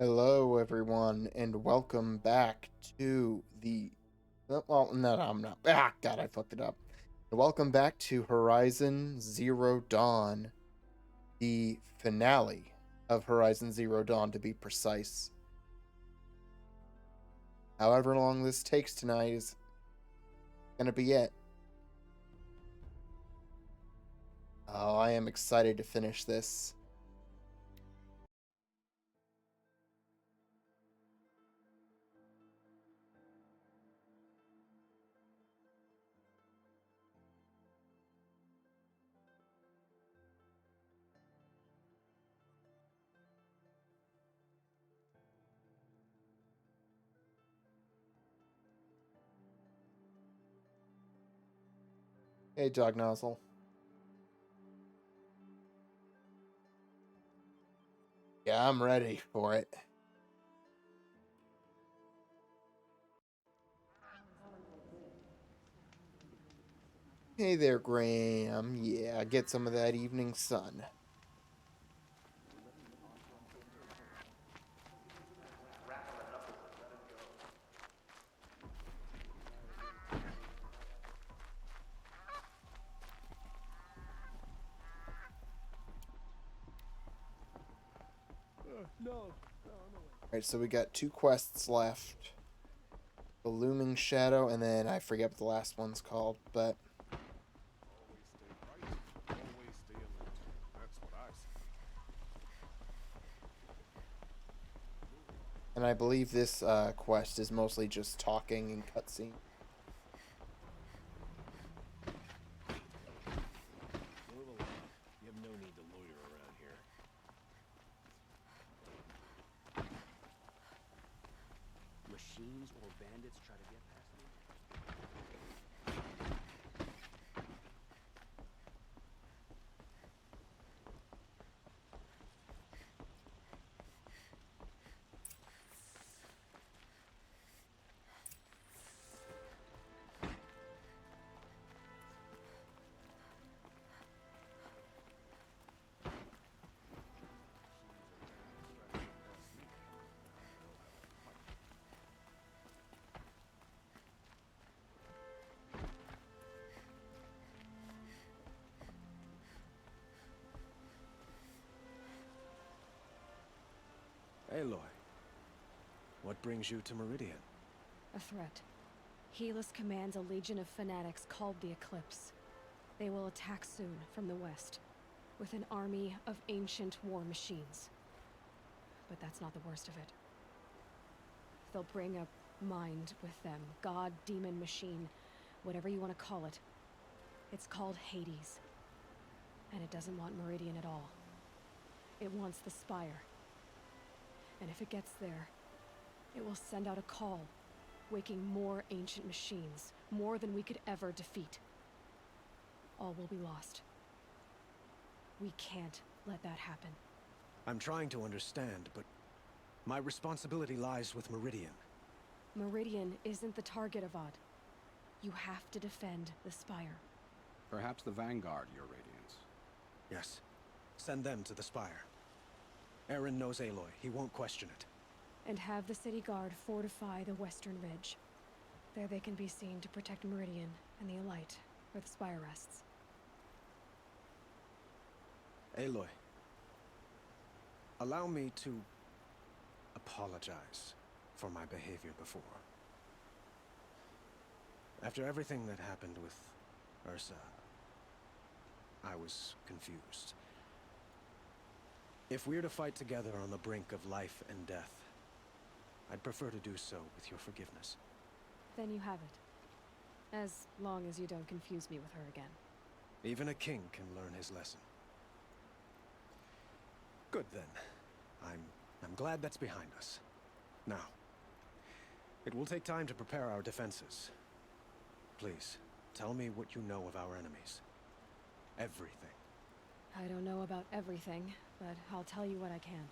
Hello, everyone, and welcome back to the. Well, no, I'm not. God, I fucked it up. Welcome back to Horizon Zero Dawn, the finale of Horizon Zero Dawn, to be precise. However long this takes tonight is gonna be it. Oh, I am excited to finish this. Hey, Dog Nozzle. Yeah, I'm ready for it. Hey there, Graham. Yeah, get some of that evening sun. Alright, so we got two quests left. The Looming Shadow, and then I forget what the last one's called, but... Always stay alert. That's what I say. And I believe this quest is mostly just talking and cutscene. Move along. You have no need to loiter around here. Machines or bandits try to get past me? Aloy, what brings you to Meridian? A threat. Helis commands a legion of fanatics called the Eclipse. They will attack soon from the west, with an army of ancient war machines. But that's not the worst of it. They'll bring a mind with them, god, demon, machine, whatever you want to call it. It's called Hades. And it doesn't want Meridian at all. It wants the spire. And if it gets there, it will send out a call, waking more ancient machines, more than we could ever defeat. All will be lost. We can't let that happen. I'm trying to understand, but my responsibility lies with Meridian. Meridian isn't the target, Avad. You have to defend the spire. Perhaps the Vanguard, Your Radiance. Yes. Send them to the spire. Eren knows Aloy. He won't question it. And have the city guard fortify the western ridge. There they can be seen to protect Meridian and the Elite, where the spire rests. Aloy, allow me to apologize for my behavior before. After everything that happened with Ursa, I was confused. If we're to fight together on the brink of life and death, I'd prefer to do so with your forgiveness. Then you have it. As long as you don't confuse me with her again. Even a king can learn his lesson. Good then. I'm glad that's behind us. Now, it will take time to prepare our defenses. Please, tell me what you know of our enemies. Everything. I don't know about everything, but I'll tell you what I can.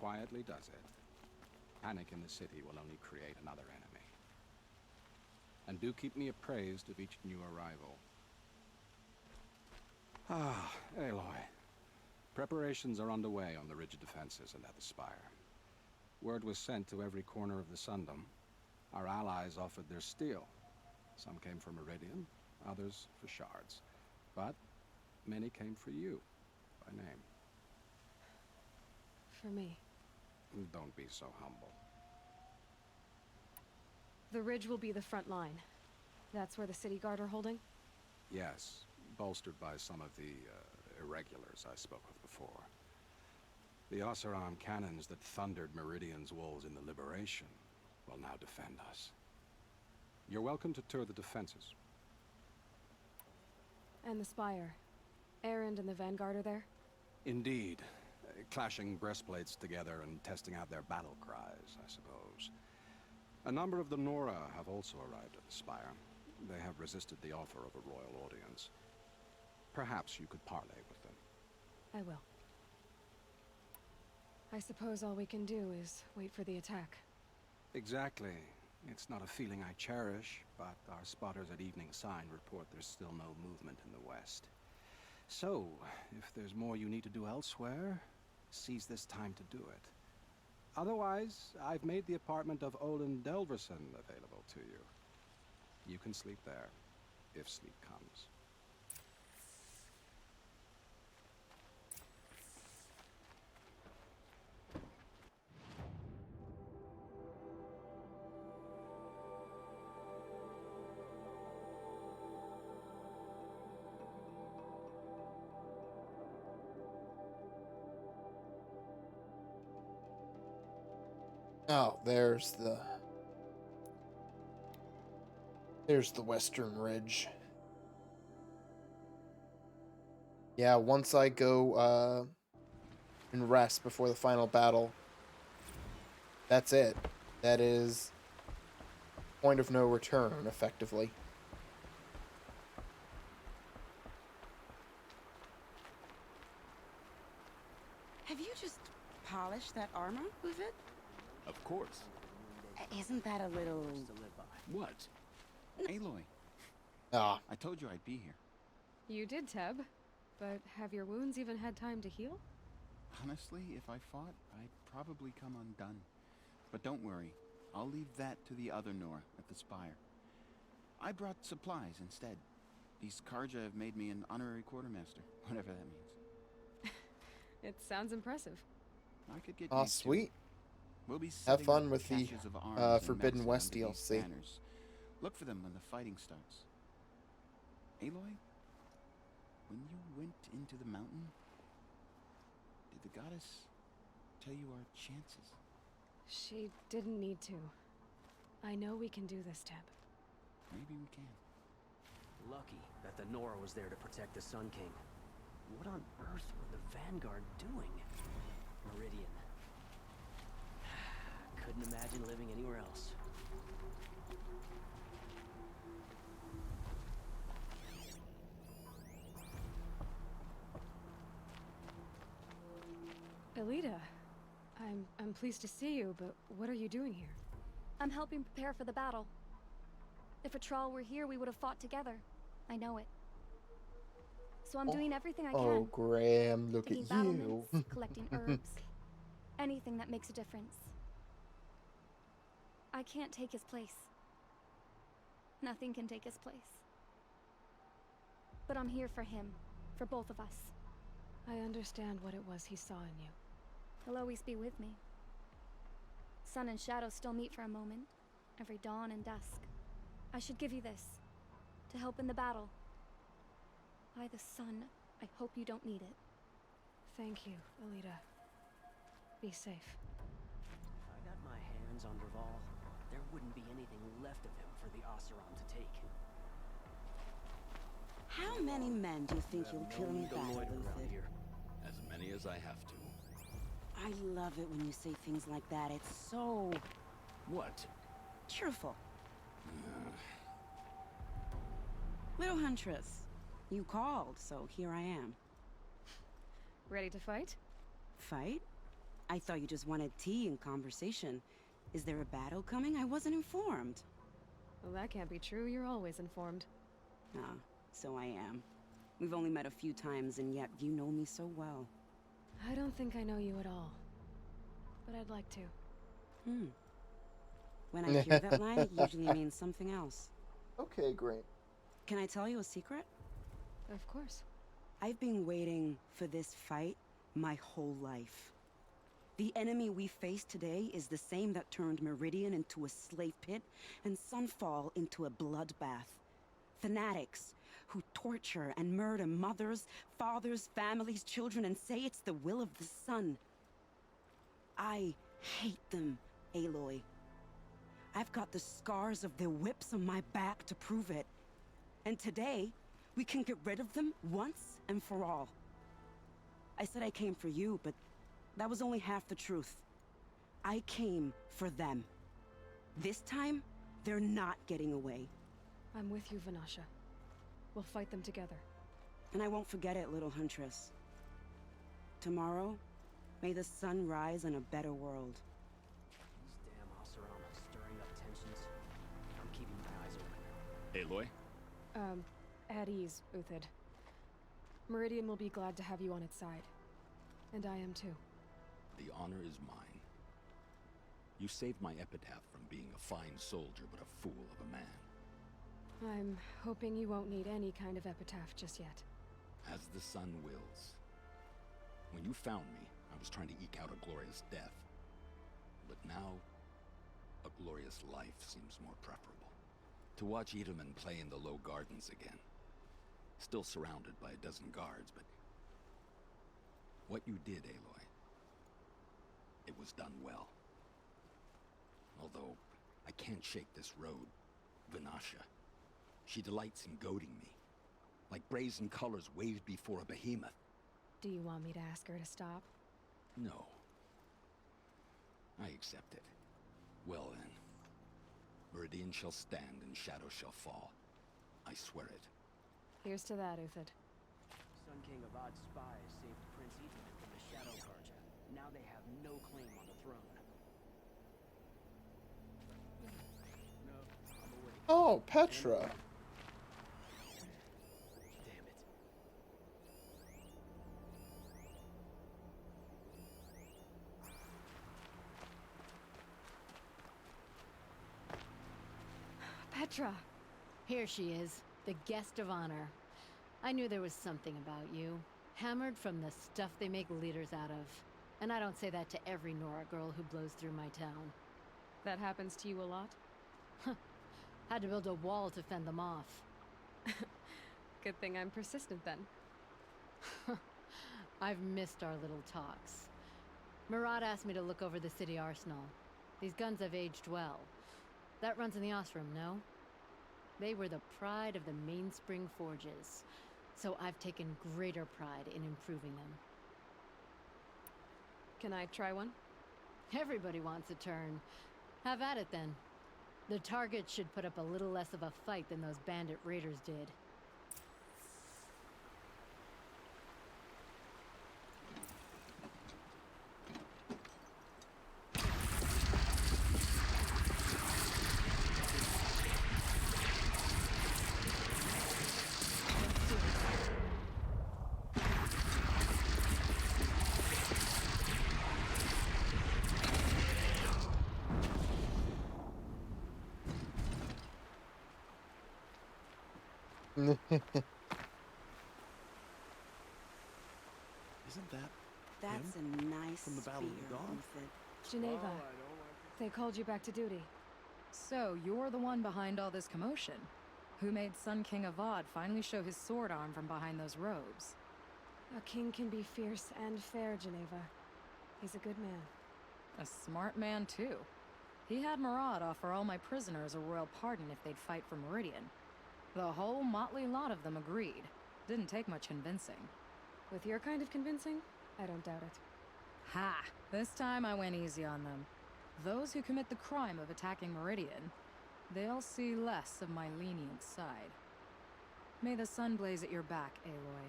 quietly does it. Panic in the city will only create another enemy. And do keep me appraised of each new arrival. Ah, Aloy. Preparations are underway on the rigid defenses and at the spire. Word was sent to every corner of the Sundom. Our allies offered their steel. Some came for Meridian, others for shards. But many came for you, by name. For me. Don't be so humble. The ridge will be the front line. That's where the city guard are holding? Yes, bolstered by some of the irregulars I spoke of before. The Oseram cannons that thundered Meridian's walls in the Liberation will now defend us. You're welcome to tour the defenses. And the spire. Erend and the Vanguard are there? Indeed. Clashing breastplates together and testing out their battle cries, I suppose. A number of the Nora have also arrived at the spire. They have resisted the offer of a royal audience. Perhaps you could parley with them. I will. I suppose all we can do is wait for the attack. Exactly. It's not a feeling I cherish, but our spotters at Evening Sign report there's still no movement in the west. So, if there's more you need to do elsewhere, seize this time to do it. Otherwise, I've made the apartment of Olin Delverson available to you. You can sleep there, if sleep comes. Oh, there's the western ridge. Yeah, once I go and rest before the final battle, that's it. That is point of no return, effectively. Have you just polished that armor, Uvid? Of course. Isn't that a little... To live by. What? Aloy, Ah, I told you I'd be here. You did, Teb. But have your wounds even had time to heal? Honestly, if I fought, I'd probably come undone. But don't worry, I'll leave that to the other Nora at the spire. I brought supplies instead. These Karja have made me an honorary quartermaster, whatever that means. It sounds impressive. I could get ah, used to it. sweet. We'll be Have setting fun up with the caches of arms and Forbidden medicine West under these DLC. banners. Look for them when the fighting starts. Aloy, when you went into the mountain, did the goddess tell you our chances? She didn't need to. I know we can do this, Teb. Maybe we can. Lucky that the Nora was there to protect the Sun King. What on earth were the Vanguard doing? Meridian. Couldn't imagine living anywhere else. Elita, I'm pleased to see you, but what are you doing here? I'm helping prepare for the battle. If a Thrall were here, we would have fought together. I know it. So I'm doing everything I can. Oh, Graham, look Digging at battlements, you. collecting herbs. Anything that makes a difference. I can't take his place. Nothing can take his place. But I'm here for him. For both of us. I understand what it was he saw in you. He'll always be with me. Sun and shadow still meet for a moment. Every dawn and dusk. I should give you this. To help in the battle. By the sun, I hope you don't need it. Thank you, Elita. Be safe. If I got my hands on Raval, there wouldn't be anything left of him for the Oseram to take. How many men do you think you'll kill in No battle, loiter around Uvid? here. As many as I have to. I love it when you say things like that. It's so What? cheerful. Little Huntress, you called, so here I am. Ready to fight? Fight? I thought you just wanted tea and conversation. Is there a battle coming? I wasn't informed. Well, that can't be true. You're always informed. Ah, so I am. We've only met a few times, and yet you know me so well. I don't think I know you at all. But I'd like to. When I hear that line, it usually means something else. Okay, great. Can I tell you a secret? Of course. I've been waiting for this fight my whole life. The enemy we face today is the same that turned Meridian into a slave pit and Sunfall into a bloodbath. Fanatics who torture and murder mothers, fathers, families, children, and say it's the will of the sun. I hate them, Aloy. I've got the scars of their whips on my back to prove it. And today, we can get rid of them once and for all. I said I came for you, but that was only half the truth. I came for them. This time, they're not getting away. I'm with you, Vanasha. We'll fight them together. And I won't forget it, little huntress. Tomorrow, may the sun rise in a better world. These damn Oseram stirring up tensions. I'm keeping my eyes open. Aloy? At ease, Uthid. Meridian will be glad to have you on its side. And I am too. The honor is mine. You saved my epitaph from being a fine soldier but a fool of a man. I'm hoping you won't need any kind of epitaph just yet. As the sun wills. When you found me, I was trying to eke out a glorious death. But now, a glorious life seems more preferable. To watch Edelman play in the low gardens again. Still surrounded by a dozen guards, but... what you did, Aloy, it was done well. Although, I can't shake this road, Vanasha. She delights in goading me, like brazen colors waved before a behemoth. Do you want me to ask her to stop? No. I accept it. Well then. Meridian shall stand and shadow shall fall. I swear it. Here's to that, Uthid. Sun King Avad's spies saved Prince Edelman from the Shadow Carja. Now they have no claim on the throne. No, I'm awake. Oh, Petra. Damn it. Petra! Here she is, the guest of honor. I knew there was something about you. Hammered from the stuff they make leaders out of. And I don't say that to every Nora girl who blows through my town. That happens to you a lot? Had to build a wall to fend them off. Good thing I'm persistent then. I've missed our little talks. Murad asked me to look over the city arsenal. These guns have aged well. That runs in the Osram, no? They were the pride of the Mainspring Forges, so I've taken greater pride in improving them. Can I try one? Everybody wants a turn. Have at it then. The target should put up a little less of a fight than those bandit raiders did. Isn't that That's him? a nice From the Battle of the spear, Dawn? Uthid. Geneva, they called you back to duty. So, you're the one behind all this commotion. Who made Sun King Avad finally show his sword arm from behind those robes? A king can be fierce and fair, Geneva. He's a good man. A smart man, too. He had Murad offer all my prisoners a royal pardon if they'd fight for Meridian. The whole motley lot of them agreed. Didn't take much convincing. With your kind of convincing, I don't doubt it. Ha! This time I went easy on them. Those who commit the crime of attacking Meridian, they'll see less of my lenient side. May the sun blaze at your back, Aloy.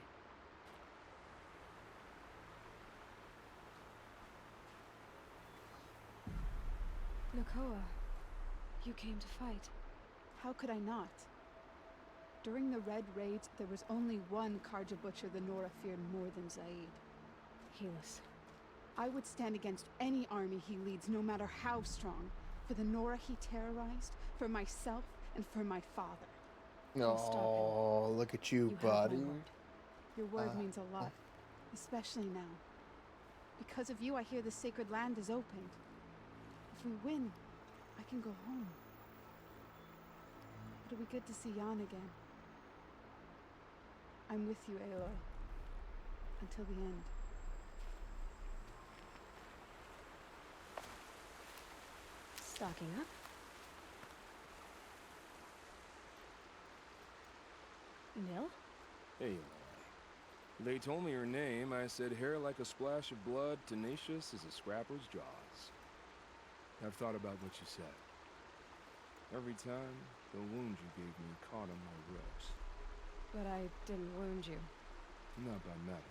Nakoa, you came to fight. How could I not? During the Red Raids, there was only one Karja butcher the Nora feared more than Zaid. Helis. I would stand against any army he leads, no matter how strong. For the Nora he terrorized, for myself, and for my father. Oh, look at you, buddy. Your word means a lot, especially now. Because of you, I hear the sacred land is opened. If we win, I can go home. It'll be good to see Jan again. I'm with you, Aloy. Until the end. Stocking up. Nil? Hey, they told me your name. I said hair like a splash of blood, tenacious as a scrapper's jaws. I've thought about what you said. Every time, the wound you gave me caught on my ribs. But I didn't wound you. Not by metal.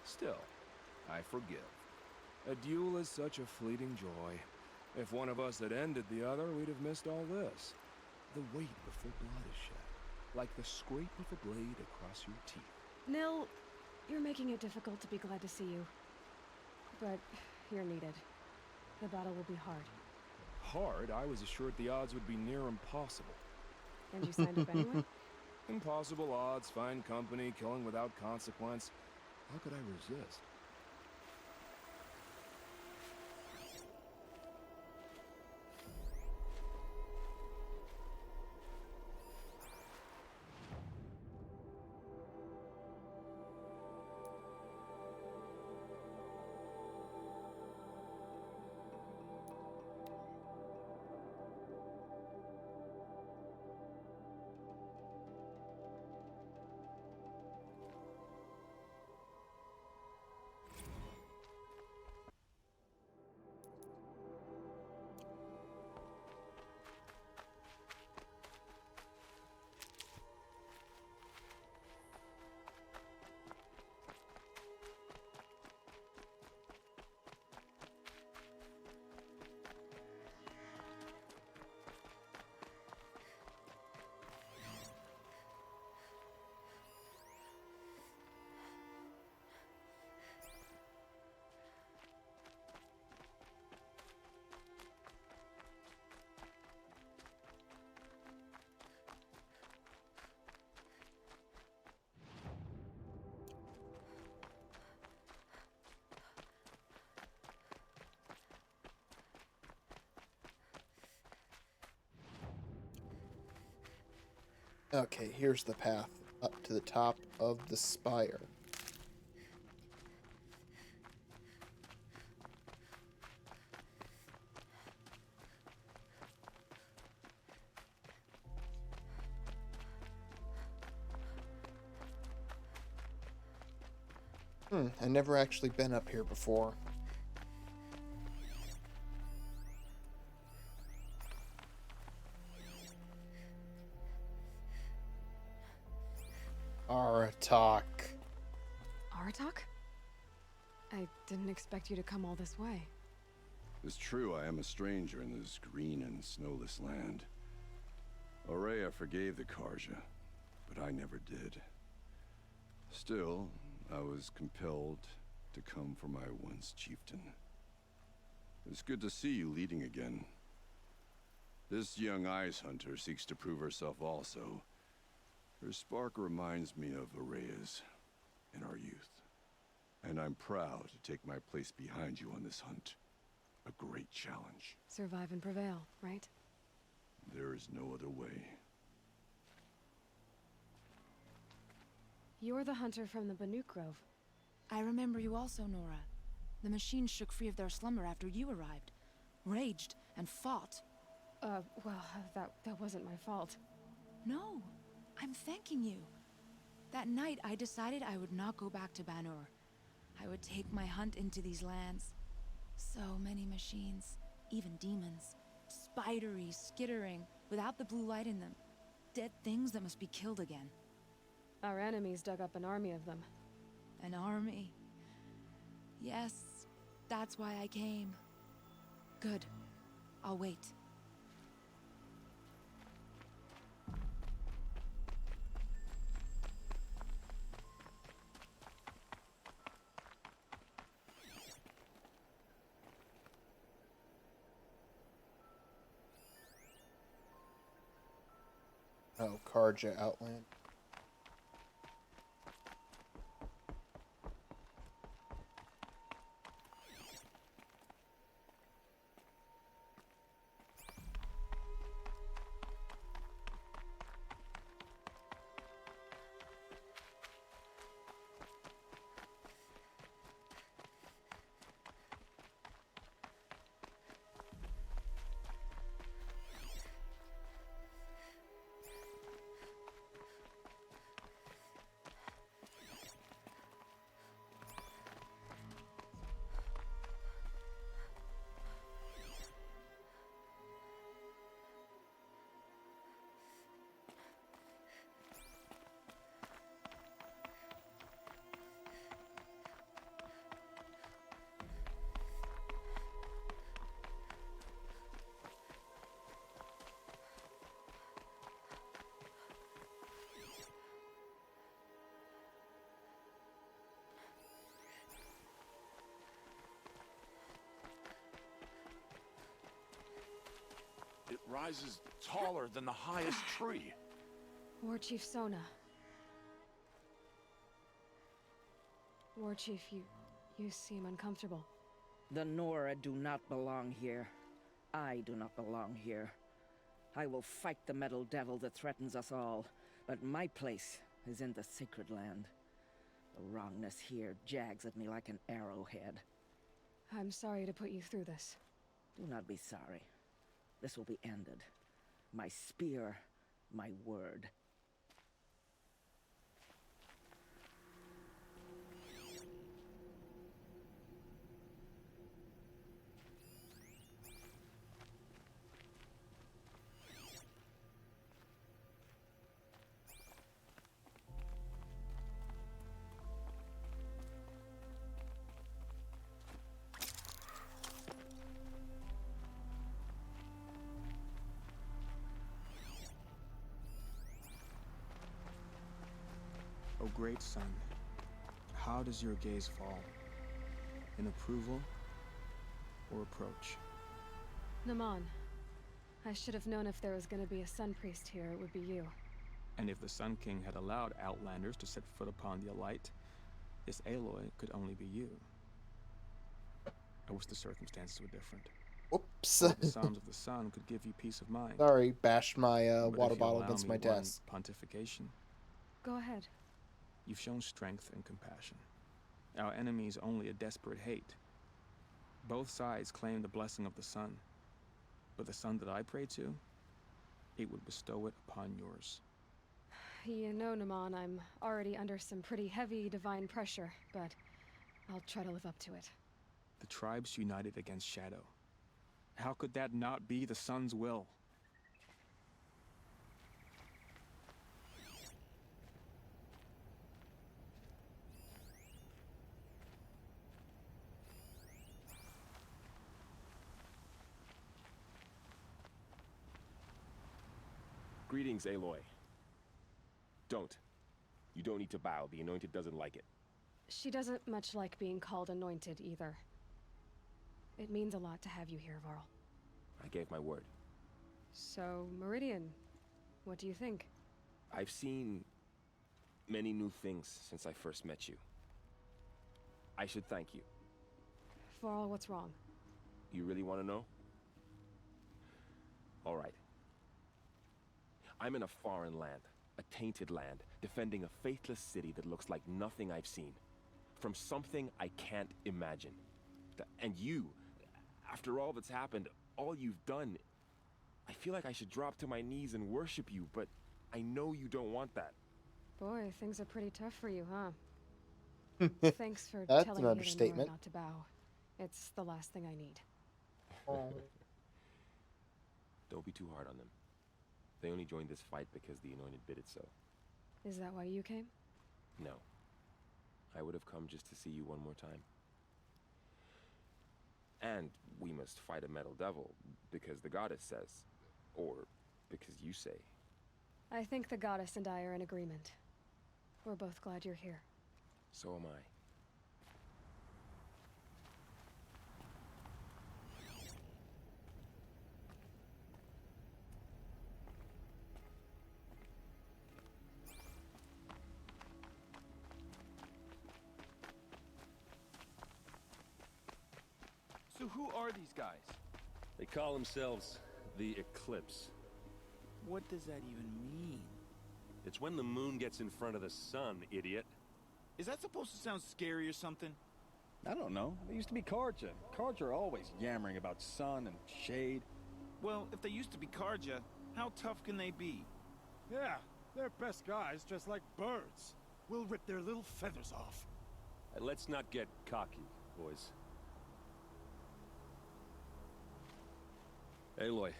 Still, I forgive. A duel is such a fleeting joy. If one of us had ended the other, we'd have missed all this. The weight before blood is shed. Like the scrape of a blade across your teeth. Nil, you're making it difficult to be glad to see you. But you're needed. The battle will be hard. Hard? I was assured the odds would be near impossible. And you signed up anyway? Impossible odds, fine company, killing without consequence. How could I resist? Okay, here's the path up to the top of the spire. I've never actually been up here before. Aratak. Aratak? I didn't expect you to come all this way. It's true, I am a stranger in this green and snowless land. Aurea forgave the Karja, but I never did. Still, I was compelled to come for my once chieftain. It's good to see you leading again. This young ice hunter seeks to prove herself also. Her spark reminds me of Aurea's in our youth. And I'm proud to take my place behind you on this hunt. A great challenge. Survive and prevail, right? There is no other way. You're the hunter from the Banuk Grove. I remember you also, Nora. The machines shook free of their slumber after you arrived. Raged and fought. Well, that wasn't my fault. No, I'm thanking you. That night, I decided I would not go back to Banur. I would take my hunt into these lands. So many machines, even demons. Spidery, skittering, without the blue light in them. Dead things that must be killed again. Our enemies dug up an army of them. An army? Yes, that's why I came. Good. I'll wait. Oh, Karja Outland. It rises taller than the highest tree. War Chief Sona. War Chief, you seem uncomfortable. The Nora do not belong here. I do not belong here. I will fight the metal devil that threatens us all, but my place is in the sacred land. The wrongness here jags at me like an arrowhead. I'm sorry to put you through this. Do not be sorry. This will be ended. My spear, my word. O great sun, how does your gaze fall? In approval or reproach? Naman, I should have known if there was going to be a Sun Priest here, it would be you. And if the Sun King had allowed Outlanders to set foot upon the Elite, this Aloy could only be you. I wish the circumstances were different. Whoops. The Psalms of the Sun could give you peace of mind. Sorry, bashed my But water if you bottle allow against me my one desk. pontification, Go ahead. you've shown strength and compassion. Our enemy is only a desperate hate. Both sides claim the blessing of the sun, but the sun that I pray to, it would bestow it upon yours. You know, Naman, I'm already under some pretty heavy divine pressure, but I'll try to live up to it. The tribes united against Shadow. How could that not be the sun's will? Greetings, Aloy. Don't. You don't need to bow. The Anointed doesn't like it. She doesn't much like being called anointed either. It means a lot to have you here, Varl. I gave my word. So, Meridian, what do you think? I've seen many new things since I first met you. I should thank you. Varl, what's wrong? You really want to know? All right. I'm in a foreign land, a tainted land, defending a faithless city that looks like nothing I've seen. From something I can't imagine. And you, after all that's happened, all you've done, I feel like I should drop to my knees and worship you, but I know you don't want that. Boy, things are pretty tough for you, huh? Thanks for That's telling an me understatement. not to bow. It's the last thing I need. Don't be too hard on them. They only joined this fight because the Anointed bid it so. Is that why you came? No. I would have come just to see you one more time. And we must fight a metal devil, because the goddess says. Or because you say. I think the goddess and I are in agreement. We're both glad you're here. So am I. So who are these guys? They call themselves the Eclipse. What does that even mean? It's when the moon gets in front of the sun, idiot. Is that supposed to sound scary or something? I don't know. They used to be Karja. Karja are always yammering about sun and shade. Well, if they used to be Karja, how tough can they be? Yeah, they're best guys dressed like birds. We'll rip their little feathers off. Let's not get cocky, boys. Aloy.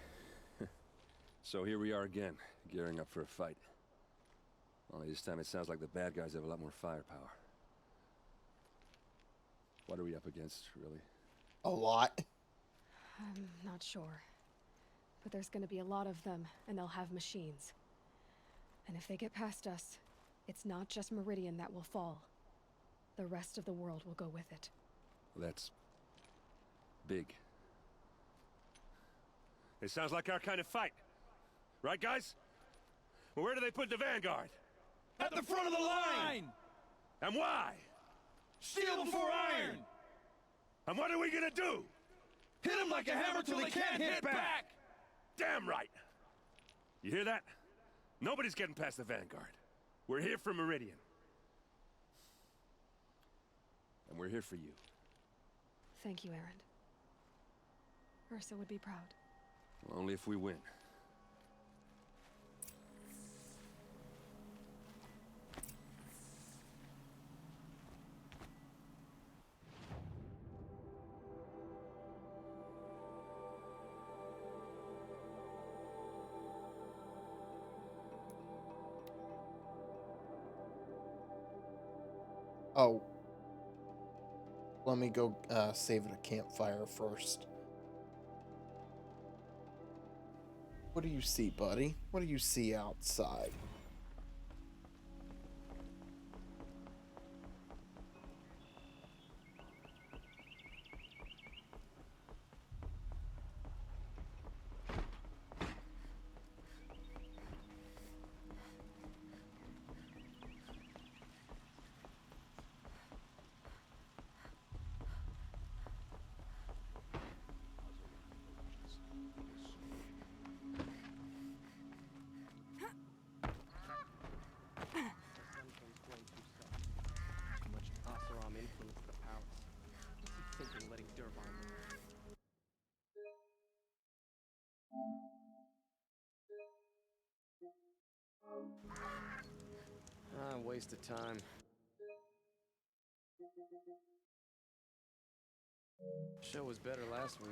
So here we are again, gearing up for a fight. Only this time it sounds like the bad guys have a lot more firepower. What are we up against, really? A lot. I'm not sure. But there's gonna be a lot of them, and they'll have machines. And if they get past us, it's not just Meridian that will fall. The rest of the world will go with it. That's big. It sounds like our kind of fight. Right, guys? Well, where do they put the vanguard? At the front of the line! And why? Steel before iron! And what are we gonna do? Hit them like a hammer till they can't hit back! Damn right! You hear that? Nobody's getting past the vanguard. We're here for Meridian. And we're here for you. Thank you, Erend. Ursa would be proud. Well, only if we win. Oh. Let me go save at a campfire first. What do you see, buddy? What do you see outside? Waste of time. Show was better last week.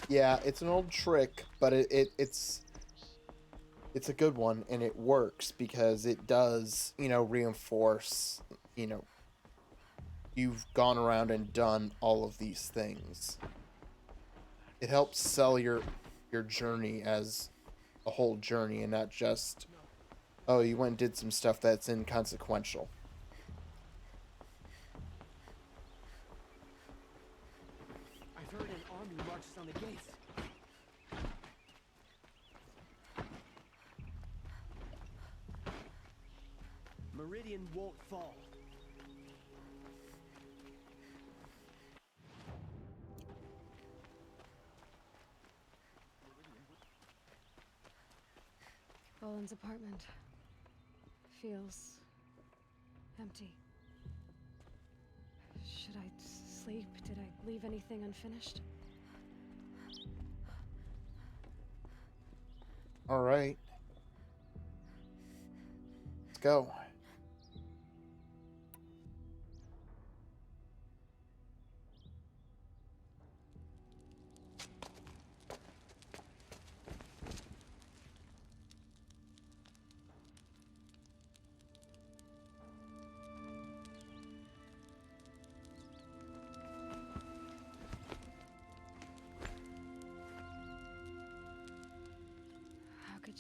Yeah, it's an old trick, but it's a good one, and it works because it does, reinforce, you've gone around and done all of these things. It helps sell your journey as a whole journey and not just, oh, you went and did some stuff that's inconsequential. I've heard an army marches on the gates. Meridian won't fall. Roland's apartment feels empty. Should I sleep? Did I leave anything unfinished? All right. Let's go.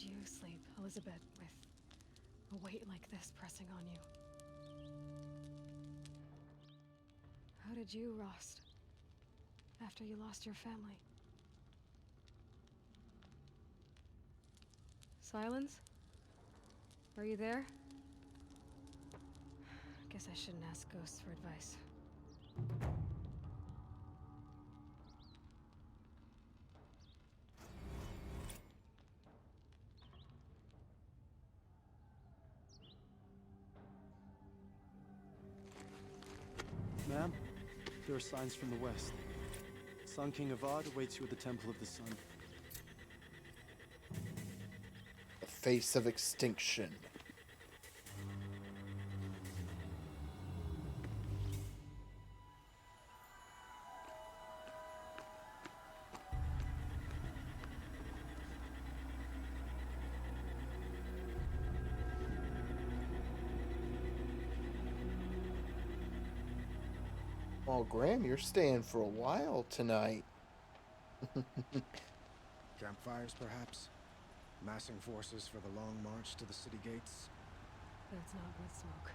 you sleep, Elizabeth, with a weight like this pressing on you? How did you, Rost, after you lost your family? Silence? Are you there? Guess I shouldn't ask ghosts for advice. Ma'am, there are signs from the west. Sun King Avad awaits you at the Temple of the Sun. The face of extinction. Oh, Graham, you're staying for a while tonight. Campfires, perhaps? Massing forces for the long march to the city gates? That's not with smoke.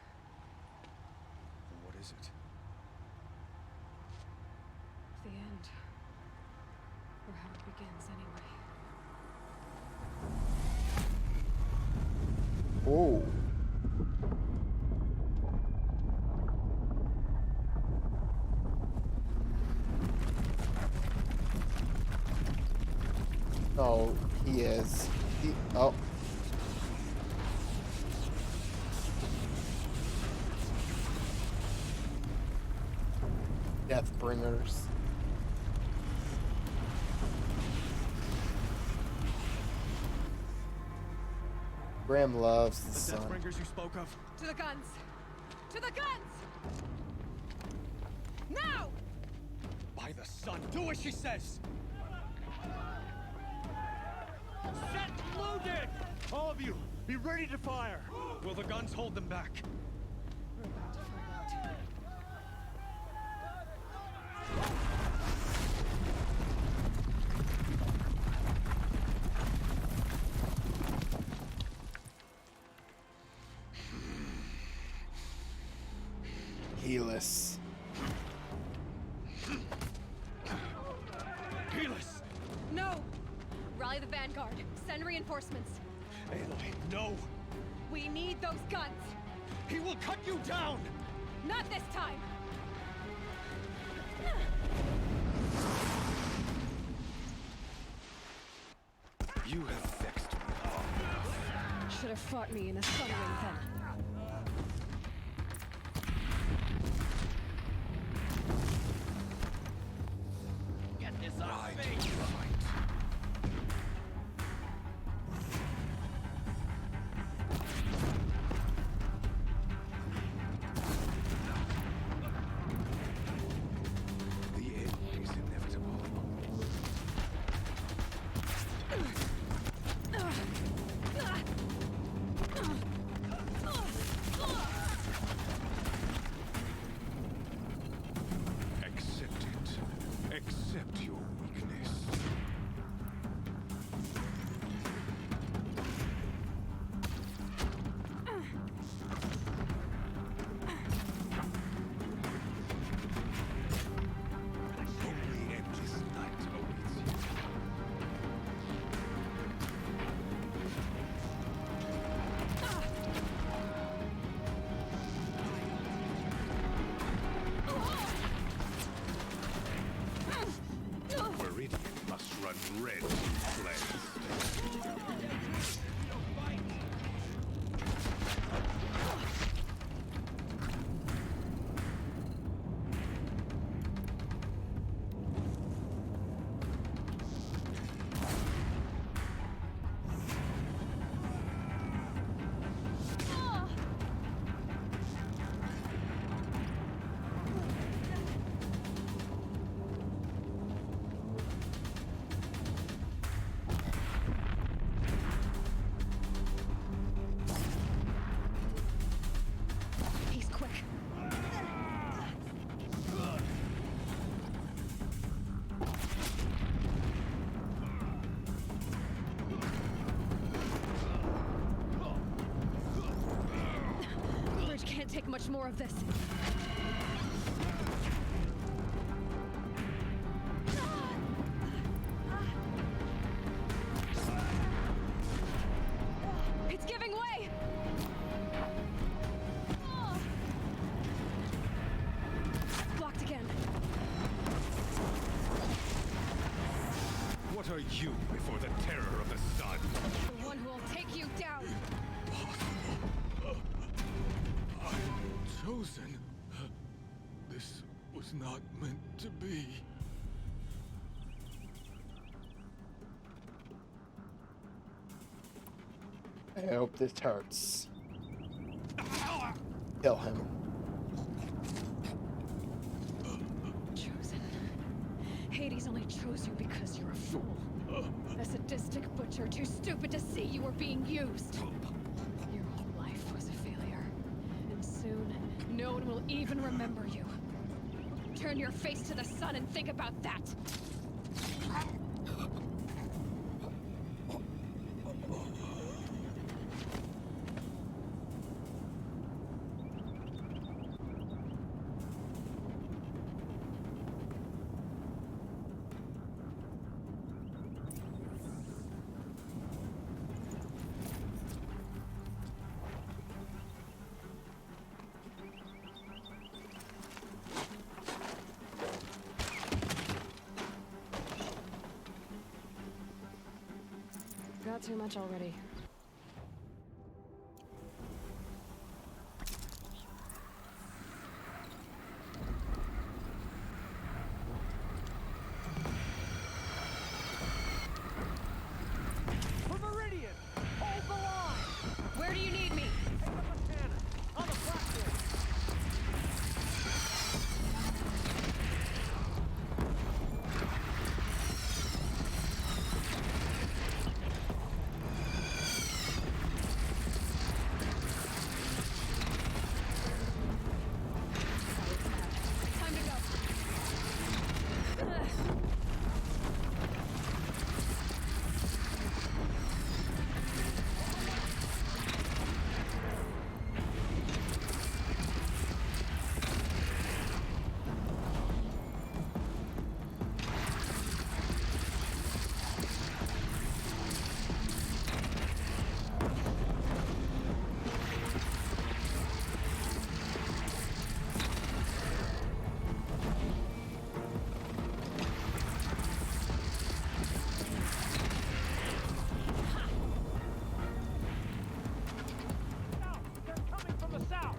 Then what is it? The end. Or how it begins, anyway. Oh. Oh, he is. Oh. Deathbringers. Graham loves the sun. Deathbringers you spoke of? To the guns! To the guns! Now! By the sun, do as she says! Set loaded! All of you, be ready to fire! Will the guns hold them back? We're about to find out. Helis. Helis! No! Rally the vanguard. Send reinforcements. Aloy, no! We need those guns! He will cut you down! Not this time! You have vexed me long enough. Should have fought me in the sun ring then. Get this Right. The end is inevitable. Accept it. Accept your weakness. Only endless night awaits you. Meridian must run red to cleansed. take much more of this. It's giving way! Blocked again. What are you before the terror of the sun? The one who will take you down! I'm chosen. This was not meant to be. I hope this hurts. Kill him. Chosen. Hades only chose you because you're a fool. A sadistic butcher too stupid to see you were being used. Your whole life was a failure. And soon, no one will even remember you. Turn your face to the sun and think about that. Got too much already. For Meridian! Hold the line! Where do you need me? Pick up a cannon! On the platform! Time to go. They're coming from the south!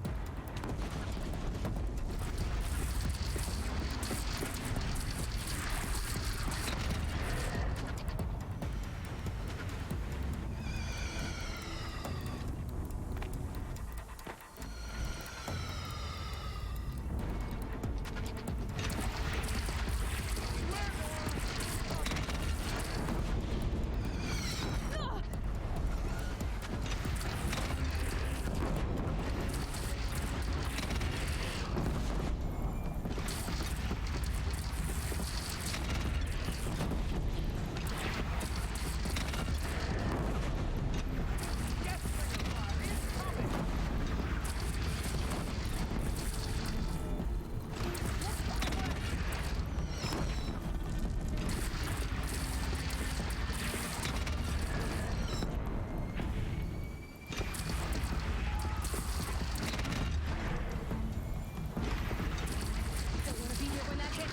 Don't want to be here when that hits.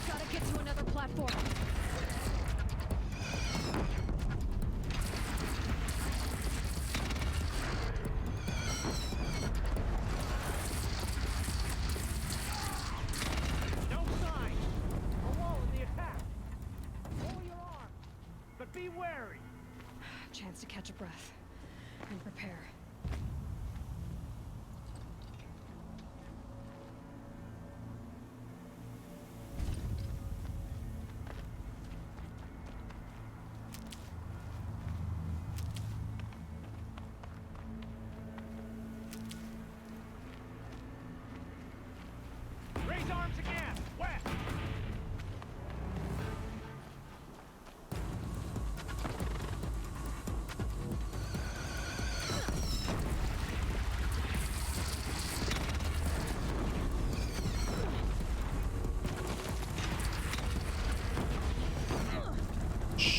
Gotta get to another platform. No sign! A wall in the attack! Lower your arms! But be wary! Chance to catch a breath and prepare.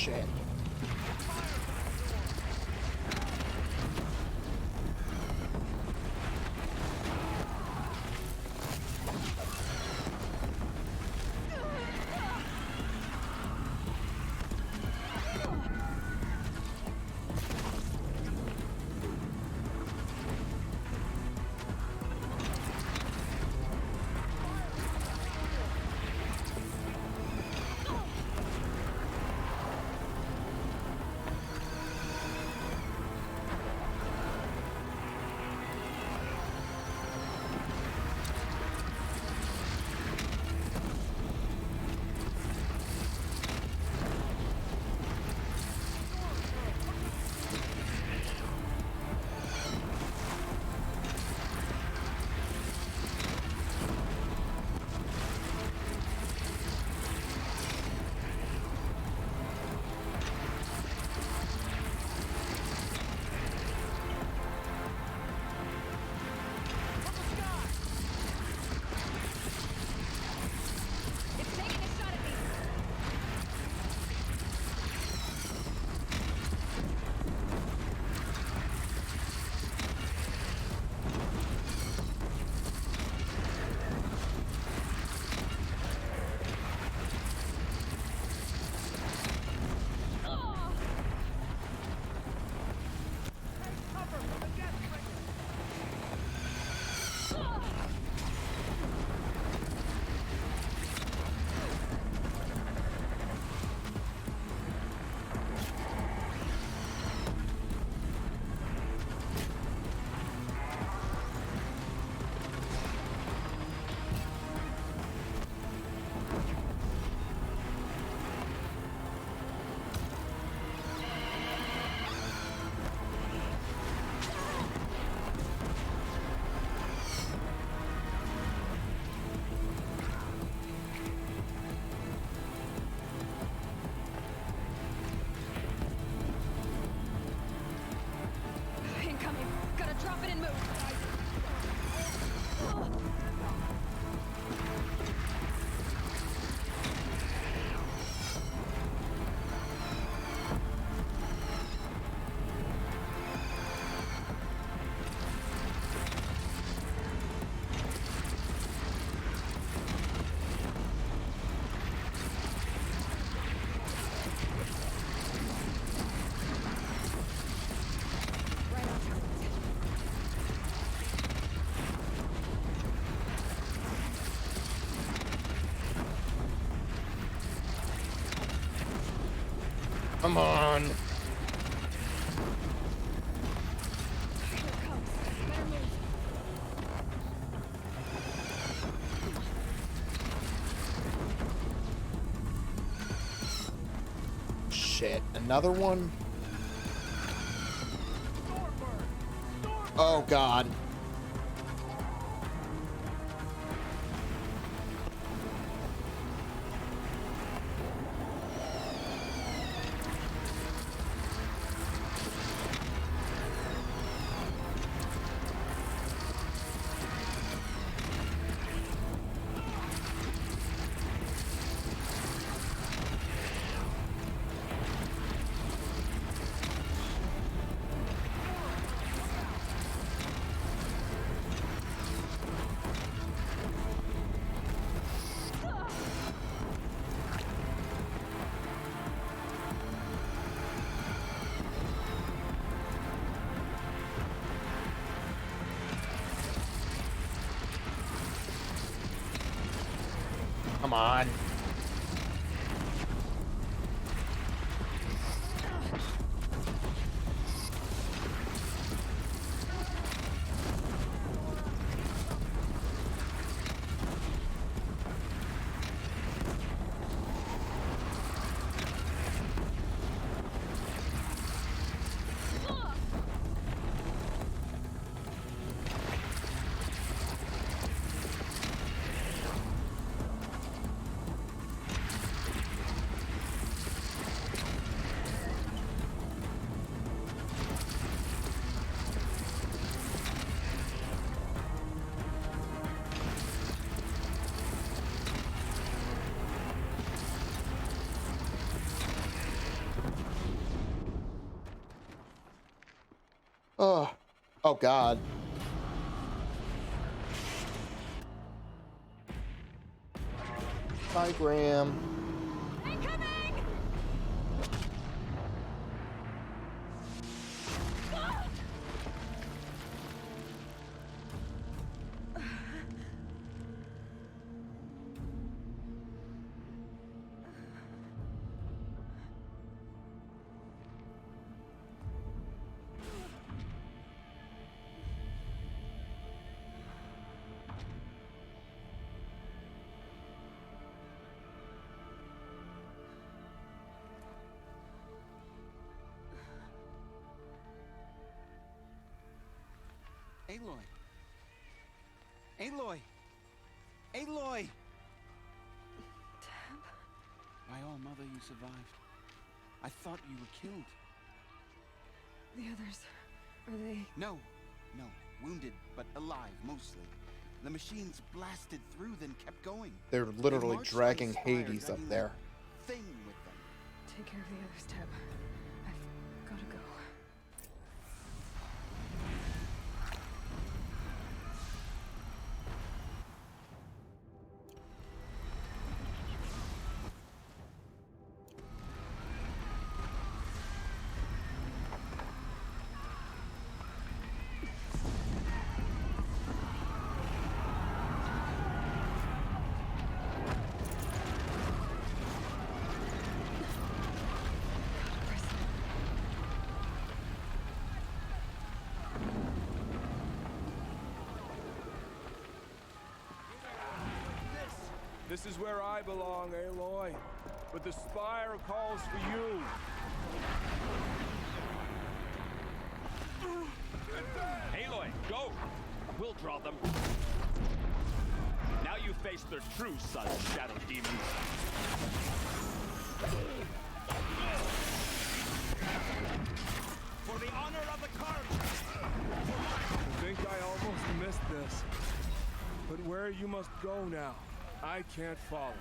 shit. Come on. Shit, another one? Oh god. Come on. Oh God. Bye, Graham. Aloy! Aloy! Aloy! Tab? My own mother, you survived. I thought you were killed. The others, are they? No. Wounded, but alive, mostly. The machines blasted through, then kept going. They're literally dragging Hades up there. Thing with them. Take care of the others, Tab. I've gotta go. This is where I belong, Aloy. But the spire calls for you. Aloy, go! We'll draw them. Now you face their true son, shadow demons. For the honor of the card! I think I almost missed this. But where you must go now, I can't follow.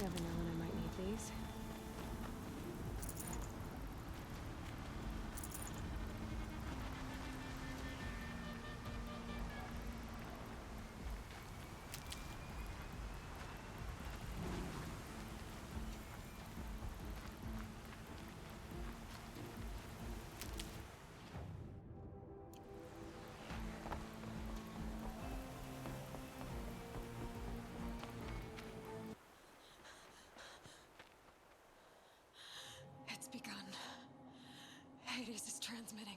Never know when I might need these. It's begun. Hades is transmitting.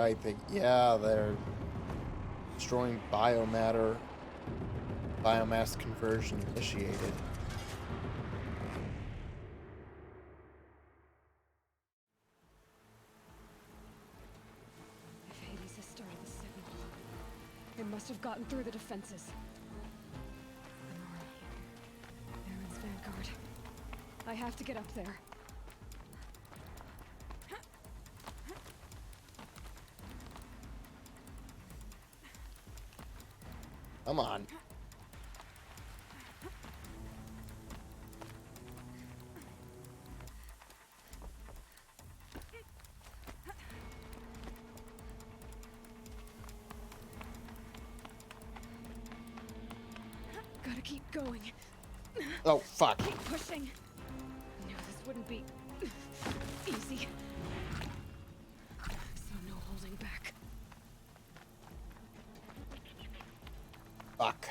right. Yeah, they're destroying biomatter. Biomass conversion initiated. If Hades has started the signal, it must have gotten through the defenses. Aaron's vanguard. I have to get up there. Come on. Gotta keep going. Oh, fuck. Keep pushing. I knew this wouldn't be easy. So no holding back. Fuck.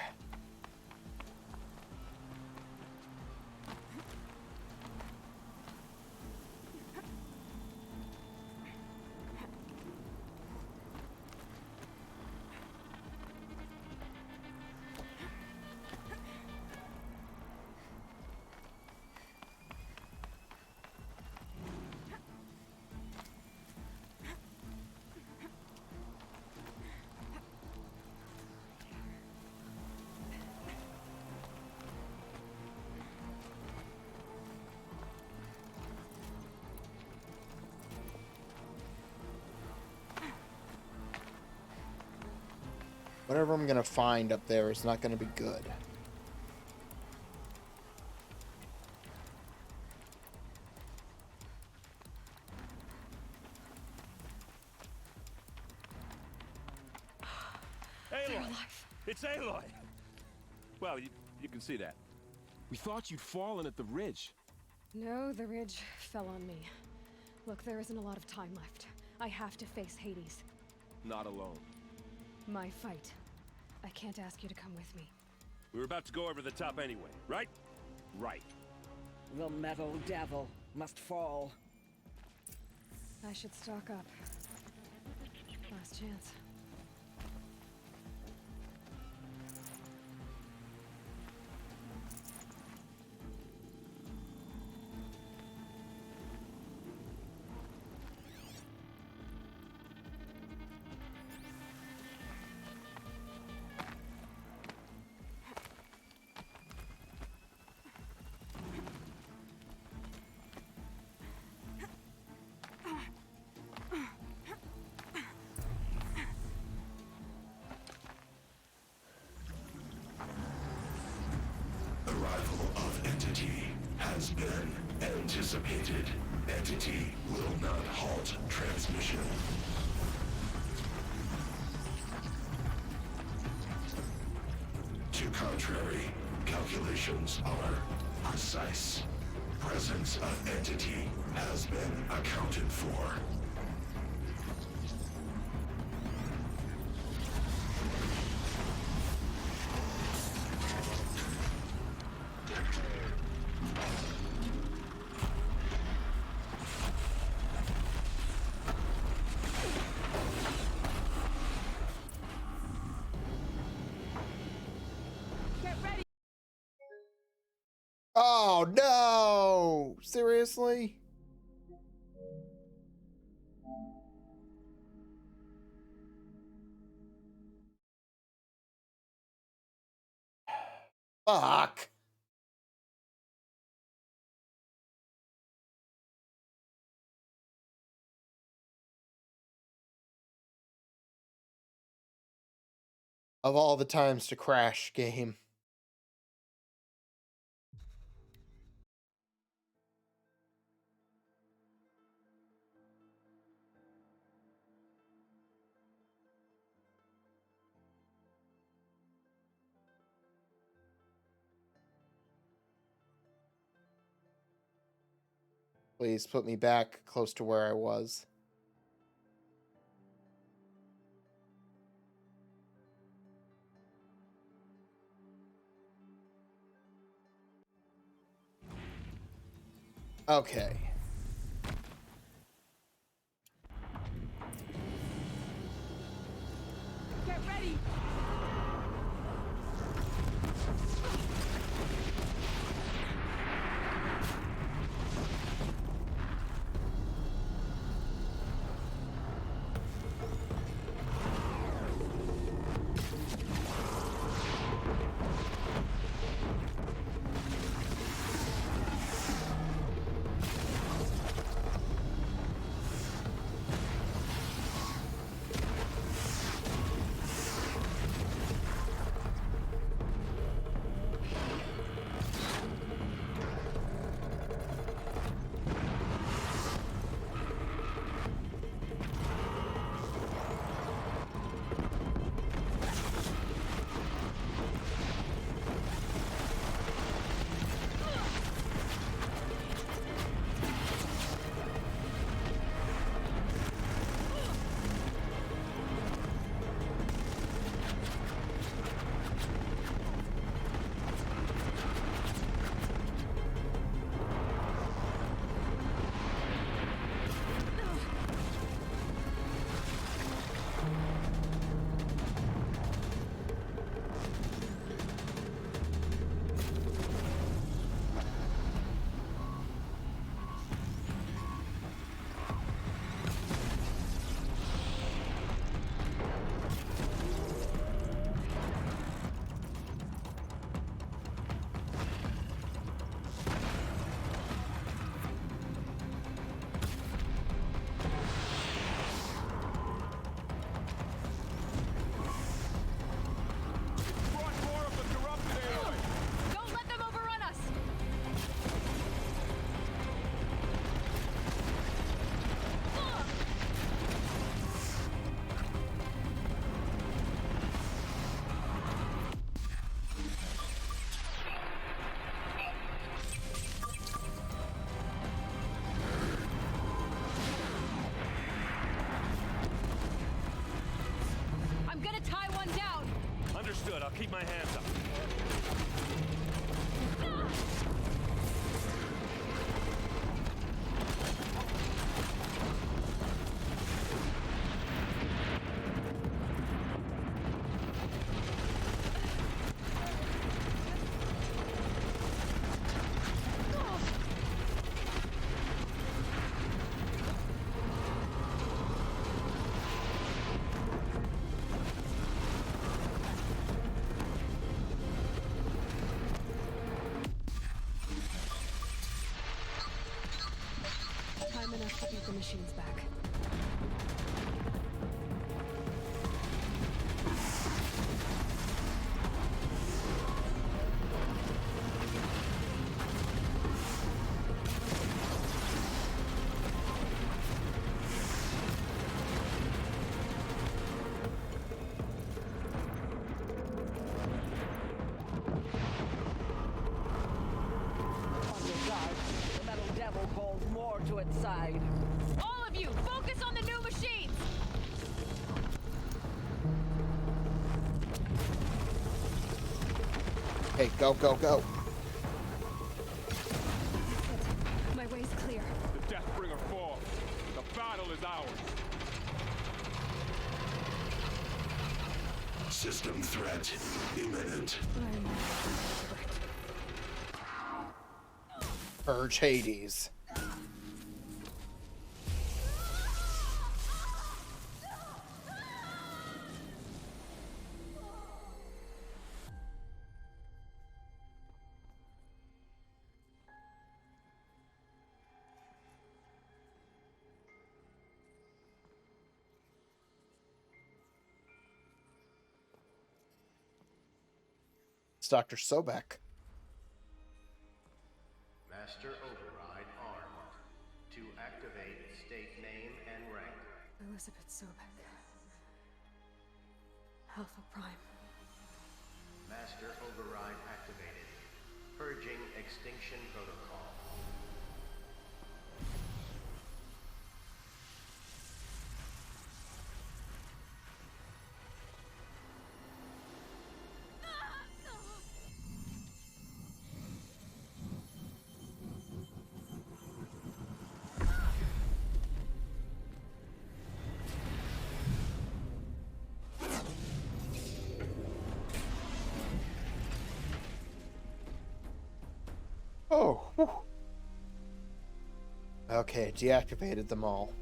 Whatever I'm gonna find up there is not gonna be good. Aloy! It's Aloy! Well, you can see that. We thought you'd fallen at the ridge. No, the ridge fell on me. Look, there isn't a lot of time left. I have to face Hades. Not alone. My fight. I can't ask you to come with me. We were about to go over the top anyway, right? Right. The metal devil must fall. I should stock up. Last chance. Arrival of Entity has been anticipated. Entity will not halt transmission. To contrary, calculations are precise. Presence of Entity has been accounted for. Oh no! Seriously? Fuck. Of all the times to crash, game. Please put me back close to where I was. Okay. keep my hands up. Time enough to get the machines back. On your guard. The metal devil holds more to its side. All of you, focus on the new machines! Hey, go, go, go. My way's clear. The Deathbringer falls. The battle is ours. System threat imminent. Purge Hades. It's Dr. Sobek. Master Override armed. To activate state name and rank. Elizabeth Sobek. Alpha Prime. Master Override activated. Purging extinction protocol. Oh. Whew. Okay, deactivated them all.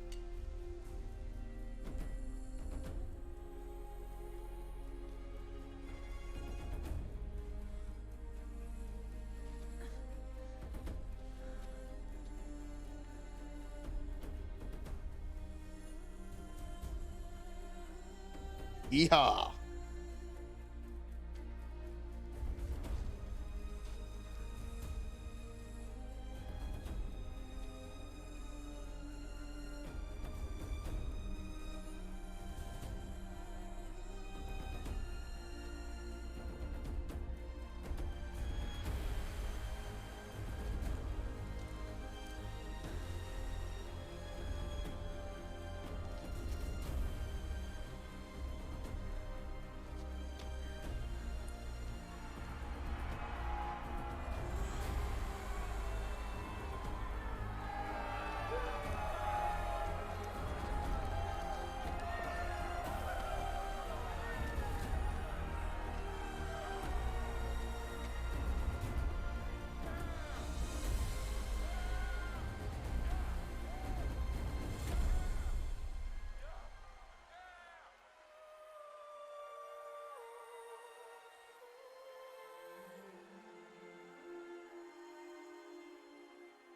Yeehaw!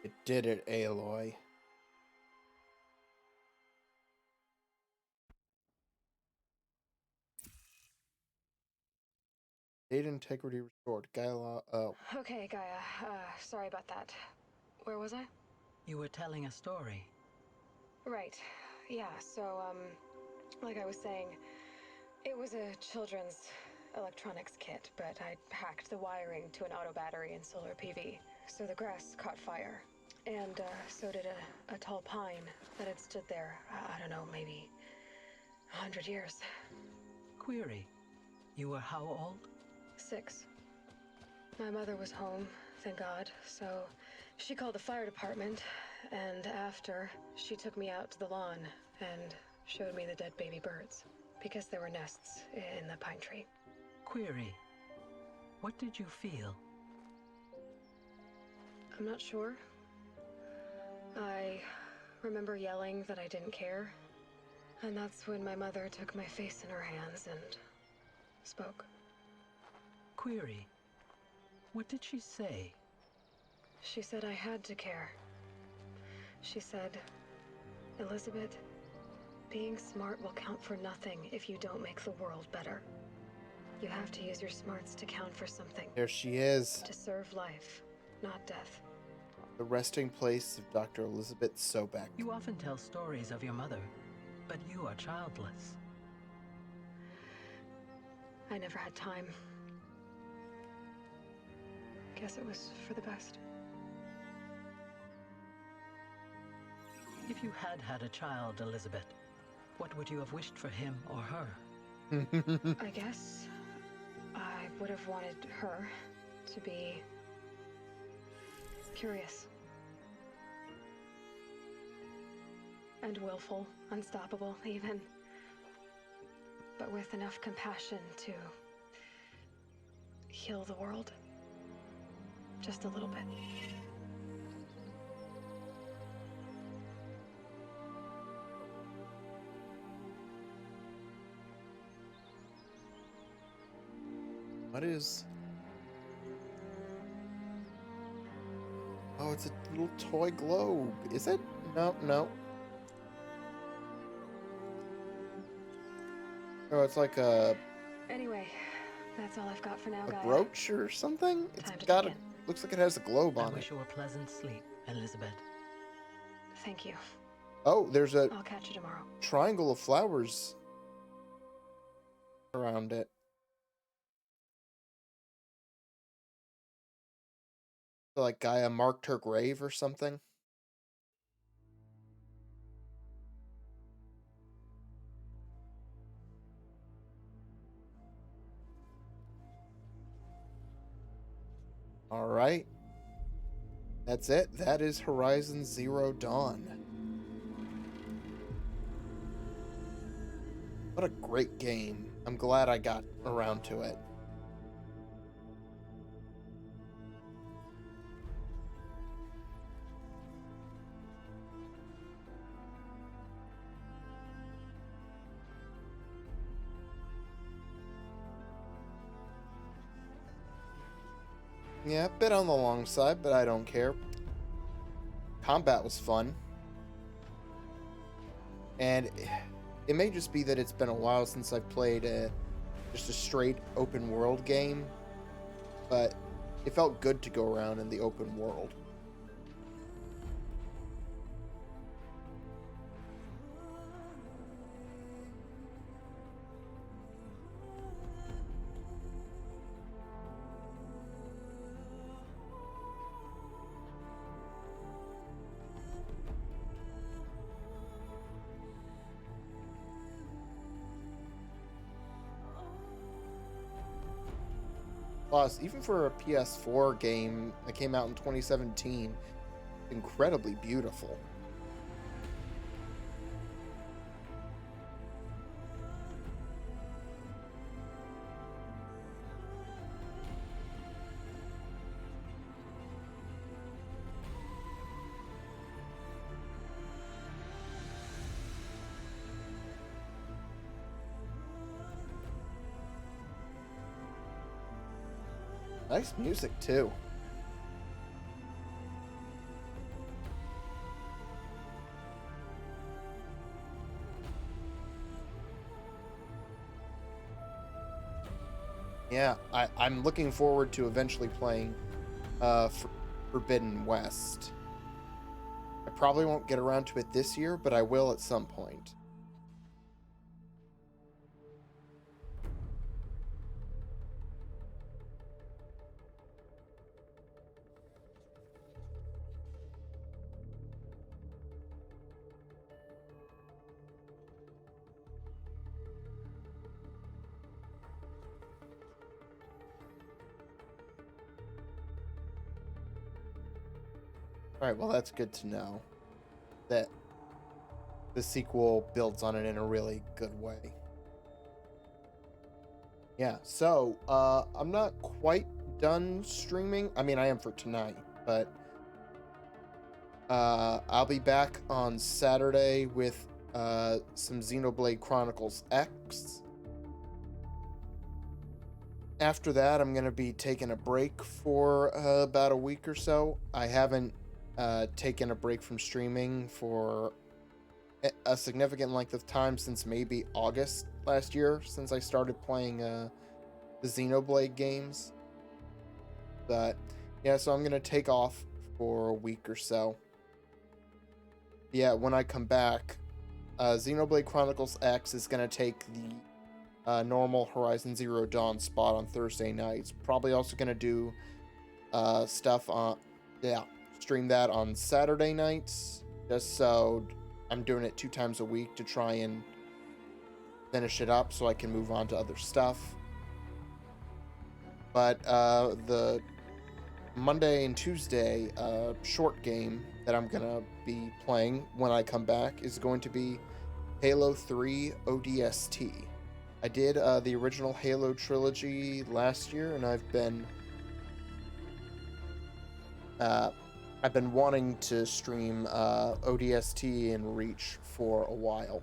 It did it, Aloy. Data integrity restored. Gaia. Oh. Okay, Gaia. Sorry about that. Where was I? You were telling a story. Right. Yeah, so, like I was saying, it was a children's electronics kit, but I hacked the wiring to an auto battery and solar PV. So the grass caught fire. And, so did a tall pine that had stood there, I don't know, maybe 100 years. Query. You were how old? 6. My mother was home, thank God, so she called the fire department, and after, she took me out to the lawn and showed me the dead baby birds, because there were nests in the pine tree. Query. What did you feel? I'm not sure. I remember yelling that I didn't care, and that's when my mother took my face in her hands and spoke. Query. What did she say? She said I had to care. She said, Elizabeth, being smart will count for nothing if you don't make the world better. You have to use your smarts to count for something. There she is. To serve life, not death. The resting place of Dr. Elizabeth Sobek. You often tell stories of your mother, but you are childless. I never had time. Guess it was for the best. If you had had a child, Elizabeth, what would you have wished for him or her? I guess I would have wanted her to be curious. And willful, unstoppable, even. But with enough compassion to heal the world. Just a little bit. What is... Oh, it's a little toy globe. Is it? No, no. Oh, it's like a... Anyway, that's all I've got for now, a guys. brooch or something? It's Time to got dig a... in. Looks like it has a globe I on wish it. you a pleasant sleep, Elizabeth. Thank you. Oh, there's a I'll catch you tomorrow. triangle of flowers around it. So, like Gaia marked her grave or something. All right. That's it. That is Horizon Zero Dawn. What a great game. I'm glad I got around to it. Yeah, a bit on the long side, but I don't care. Combat was fun. And it may just be that it's been a while since I've played just a straight open world game, but it felt good to go around in the open world. Plus, even for a PS4 game that came out in 2017, incredibly beautiful. Nice music, too. Yeah, I'm looking forward to eventually playing Forbidden West. I probably won't get around to it this year, but I will at some point. Alright, well that's good to know. That the sequel builds on it in a really good way. Yeah, so, I'm not quite done streaming. I mean, I am for tonight, but I'll be back on Saturday with some Xenoblade Chronicles X. After that, I'm going to be taking a break for about a week or so. I haven't taken a break from streaming for a significant length of time since maybe August last year, since I started playing the Xenoblade games. But yeah, so I'm going to take off for a week or so. Yeah, when I come back, Xenoblade Chronicles X is going to take the normal Horizon Zero Dawn spot on Thursday nights. Probably also going to do stuff on, stream that on Saturday nights, just so I'm doing it 2 times a week to try and finish it up so I can move on to other stuff. But the Monday and Tuesday short game that I'm going to be playing when I come back is going to be Halo 3 ODST. I did the original Halo trilogy last year, and I've been wanting to stream ODST and Reach for a while.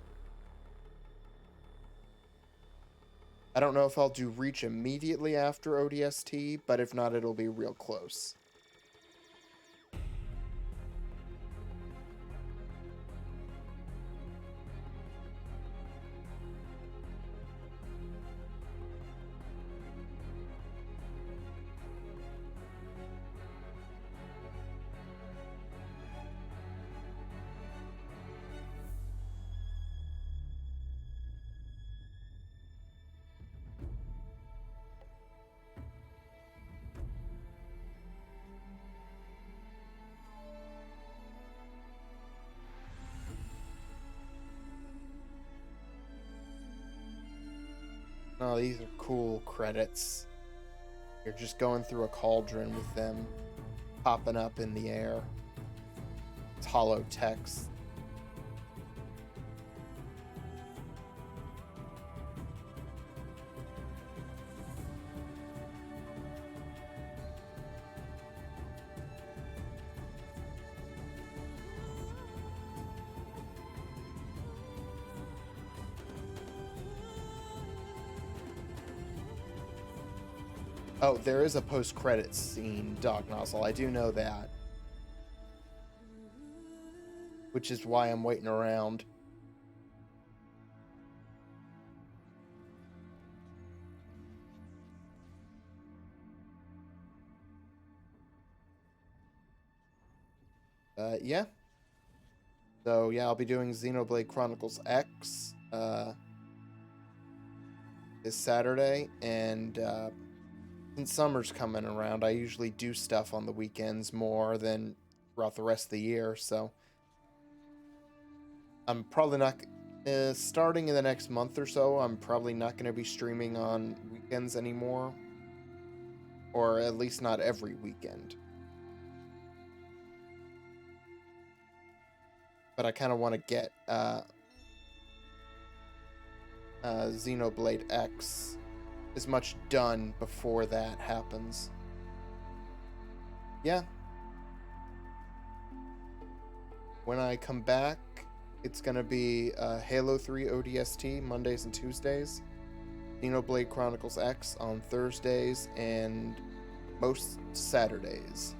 I don't know if I'll do Reach immediately after ODST, but if not, it'll be real close. Oh, these are cool credits. You're just going through a cauldron with them popping up in the air. It's hollow text. Oh, there is a post-credits scene, Dog Nozzle. I do know that. Which is why I'm waiting around. Yeah. So, yeah, I'll be doing Xenoblade Chronicles X this Saturday, and since summer's coming around, I usually do stuff on the weekends more than throughout the rest of the year, so I'm probably not, starting in the next month or so, I'm probably not going to be streaming on weekends anymore, or at least not every weekend. But I kind of want to get Xenoblade X as much done before that happens. Yeah. When I come back, it's going to be Halo 3 ODST Mondays and Tuesdays, Xenoblade Chronicles X on Thursdays, and most Saturdays.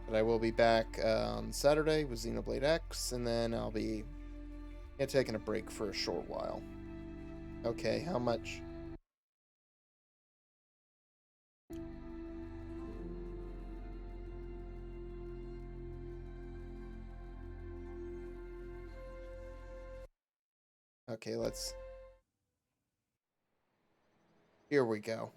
But I will be back on Saturday with Xenoblade X, and then I'll be taking a break for a short while. Okay, how much? Okay, let's... Here we go.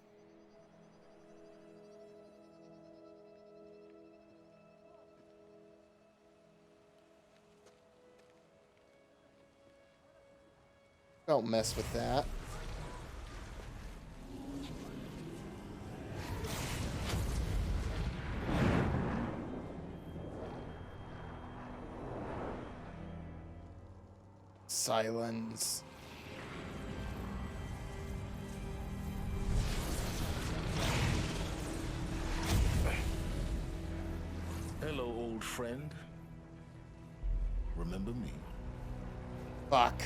Don't mess with that. Silence. Hello, old friend. Remember me? Fuck.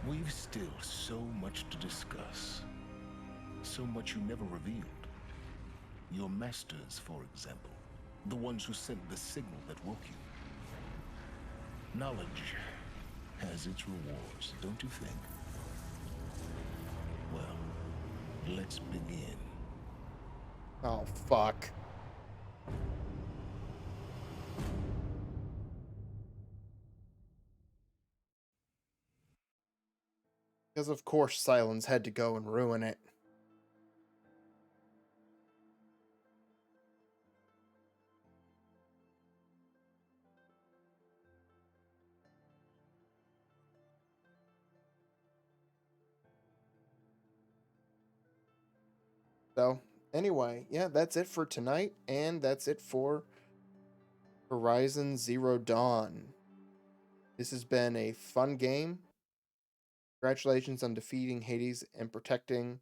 We've still so much to discuss. So much you never revealed. Your masters, for example. The ones who sent the signal that woke you. Knowledge has its rewards, don't you think? Well, let's begin. Oh, fuck. Because of course Silence had to go and ruin it. So, anyway, yeah, that's it for tonight, and that's it for Horizon Zero Dawn. This has been a fun game. Congratulations on defeating Hades and protecting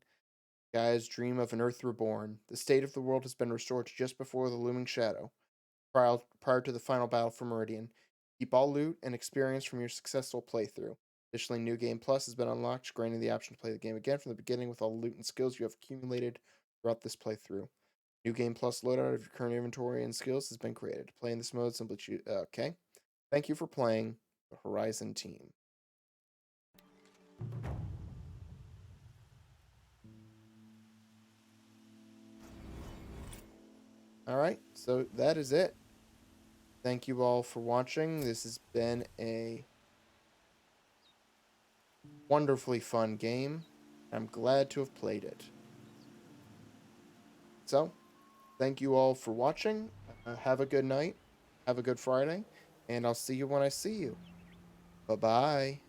Gaia's dream of an Earth reborn. The state of the world has been restored to just before the looming shadow, prior to the final battle for Meridian. Keep all loot and experience from your successful playthrough. Additionally, New Game Plus has been unlocked, granting the option to play the game again from the beginning with all the loot and skills you have accumulated throughout this playthrough. New Game Plus loadout of your current inventory and skills has been created. To play in this mode, simply choose. Okay. Thank you for playing the Horizon team. All right, so that is it. Thank you all for watching. This has been a wonderfully fun game. I'm glad to have played it. So, thank you all for watching. Have a good night. Have a good Friday. And I'll see you when I see you. Bye-bye.